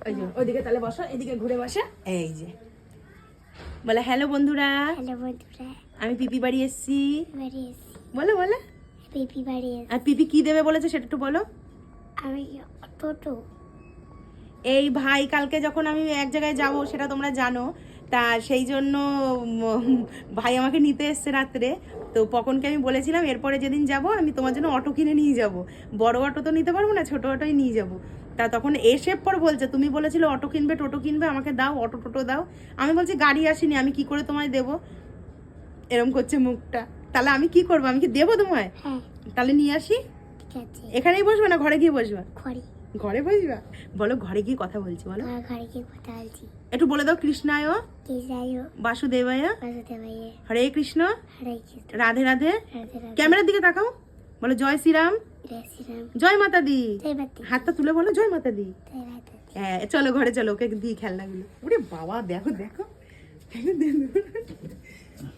ওই যে ওইদিকে তাহলে বসো, এদিকে ঘুরে বসো। এই যে বলে হ্যালো বন্ধুরা, হ্যালো বন্ধুরা, আমি পিপি বাড়ি এসেছি। বাড়ি এসেছি। বলো বলো। পিপি বাড়ি এসেছি। আর পিপি কি দেবে বলেছে সেটা একটু বলো। আমি টোটো। এই ভাই কালকে যখন আমি এক জায়গায় যাব সেটা তোমরা জানো, তা সেই জন্য ভাই আমাকে নিতে এসছে রাত্রে। তো পকনকে আমি বলেছিলাম এরপরে যেদিন যাব আমি তোমার জন্য অটো কিনে নিয়ে যাব, বড় অটো তো নিতে পারবো না, ছোট অটোই নিয়ে যাব। তা তখন এসে পর বলছে তুমি বলেছিলে অটো কিনবে, টোটো কিনবে, আমাকে দাও অটো টোটো দাও। আমি বলছি গাড়ি আসেনি, আমি কি করে তোমায় দেবো, এরম করছে মুখটা। তাহলে আমি কি করবো, আমি কি দেবো তোমায়? হ্যাঁ তাহলে নিয়ে আসি। ঠিক আছে। এখানেই বসবে না ঘরে গিয়ে বসবা? ঘরে। ঘরে বসবা? বলো ঘরে গিয়ে কথা বলছি বলো। ঘরে গিয়ে কথা বলছি। একটু বলে দাও কৃষ্ণায় কৃষ্ণায় বাসুদেবায় বাসুদেবায় হরে কৃষ্ণ হরে কৃষ্ণ রাধে রাধে। রাধে রাধে। ক্যামেরার দিকে তাকাও, বলো জয় শ্রীরাম, জয় শ্রীরাম, জয় মাতা দি। জয় মাতা। হাতটা তুলে বলো জয় মাতা দি। জয় মাতা। হ্যাঁ চলো ঘরে চলো, ওকে দিই খেলনাগুলো। ওরে বাবা দেখো দেখো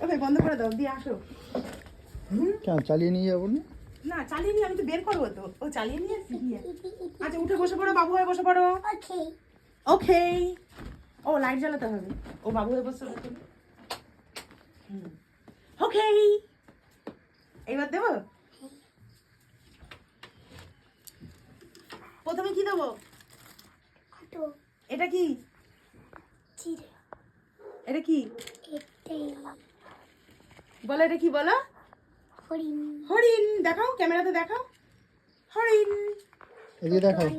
ওকে বন্ধ করে দাও, দিয়ে আসো। কেন চালিয়ে নিয়ে যাবো না? না চালিয়ে নিয়ে আমি তো বের করবো তো, ও চালিয়ে নিয়ে আসছি দিয়ে। আচ্ছা উঠে বসে পড়ো, বাবু হয়ে বসে পড়ো। ওকে। ওকে। ও লাইট জ্বালাতে হবে, ও বাবু হয়ে বসে পড়ো। ওকে এইবার দেবো। প্রথমে কি দেবো? অটো। এটা কি? চিড়ে। এটা কি এটাই বলো, এটা কি বলো? হরিণ। হরিণ। দেখাও ক্যামেরাতে দেখাও, হরিণ। এদিকে দেখাও।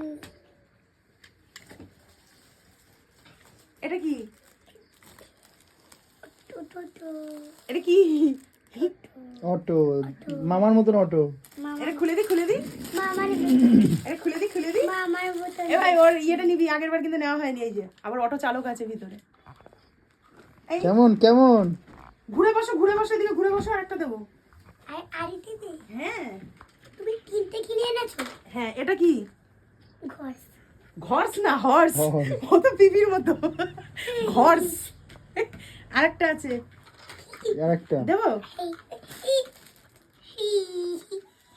এটা কি? টোটো। এটা কি? অটো, মামার মতন অটো। এটা খুলে দি খুলে দি, মামার এটা খুলে দি খুলে দি। মামার মতো। এ ভাই ওর ইয়েটা নিবি, আগের বার কিন্তু নেওয়া হয়নি। এই যে আবার অটো চালক আছে ভিতরে। এই কেমন কেমন? ঘুরে বসো ঘুরে বসো, এদিকে ঘুরে বসো, আরেকটা দেবো। আরে দিদি, হ্যাঁ তুমি কিনে এনেছো? হ্যাঁ। এটা কি? ঘর। ঘর্স না হর্স, হর্স। ও তো পিপির মতো। ঘর্স। আরেকটা আছে, আরেকটা দেবো?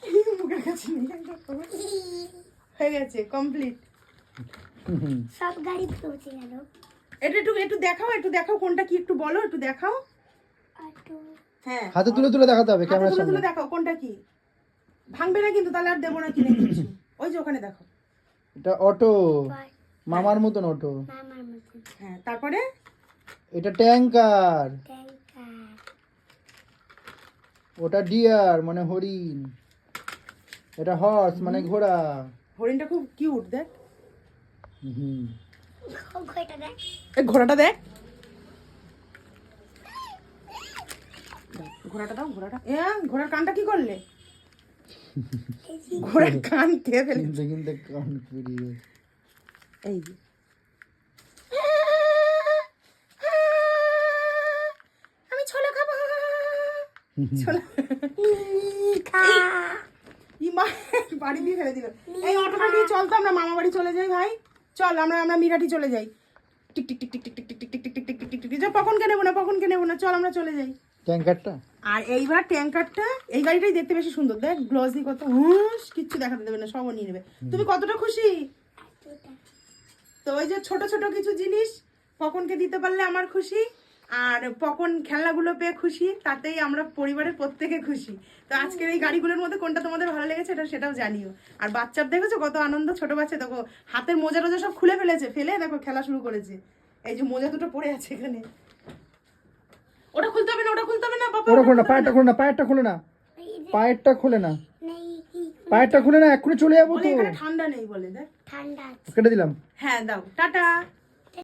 এই মুখের কাছে নিয়ে হয়ে গেছে কমপ্লিট। সব গাড়ি পৌঁছে গেল। এটা একটু একটু দেখাও, একটু দেখাও কোনটা কি, একটু বলো, একটু দেখাও। অটো। হ্যাঁ হাতে তুলে তুলে দেখাতে হবে হাতে ক্যামেরার তুলে সামনে। তুলে দেখাও কোনটা কি। ভাঙবে না কিন্তু, তাহলে আর দেবো না কিনে কিছু। ওই যে ওখানে দেখো। এটা অটো, মামার মতন অটো। মামার মতো। হ্যাঁ তারপরে এটা ট্যাঙ্কার, ট্যাঙ্কার। ওটা ডিয়ার মানে হরিণ, এটা হর্স মানে ঘোড়া। হরিণটা খুব কিউট দেখ। হুম। ঘোড়াটা দেখ। এই ঘোড়াটা দেখ, ঘোড়াটা দাও ঘোড়াটা। এ ঘোড়ার কানটা কি করলে? ঘোড়ার কান খেয়ে ফেলে। কিনতে কিনতে কান পুড়িয়ে গেছে। এই যে আমি ছোলা খাবো, ছোলা। ইমা বাড়ি দিয়ে ফেলে দিল। এই অটোটা নিয়ে চল তো, আমরা মামা বাড়ি চলে যাই ভাই। চল আমরা আমরা মিরাটি চলে যাই। Tick tick tick tick tick tick tick tick tick tick tick tick tick. যা পকনকে নেবো না, পকনকে নেবো না, চল আমরা চলে যাই। ট্যাঙ্কারটা আর এইবার ট্যাঙ্কারটা, এই গাড়িটাই দেখতে বেশি সুন্দর দেখ, গ্লসি কত, হুঁশ কিচ্ছু দেখাতে দেবে না, সব নিয়ে নেবে। তুমি কতটা খুশি? তো ওই যে ছোট ছোট কিছু জিনিস পকনকে দিতে পারলে আমার খুশি, আর পকন খেলনাগুলো পেয়ে খুশি, তাতেই আমরা পরিবারের প্রত্যেকে খুশি। তো আজকের এই গাড়িগুলোর মধ্যে কোনটা তোমাদের ভালো লেগেছে এটা সেটাও জানিও। আর বাচ্চার দেখেছো কত আনন্দ, ছোট বাচ্চা দেখো হাতের মোজা টোজা সব খুলে ফেলেছে, ফেলে দেখো খেলা শুরু করেছে। এই যে মোজা দুটো পড়ে আছে এখানে। ওটা খুলতে হবে না, ওটা খুলতে হবে না বাবা, ওটা খোলে না, পায়েরটা খোলে না, পায়েরটা খোলে না, পায়েরটা খোলে না, পায়েরটা খুলে না, এক্ষুনি চলে যাবো বলে তো। এখানে ঠান্ডা নেই বলে দেখ। ঠান্ডা আছে। কেটে দিলাম। হ্যাঁ দাও, টাটা।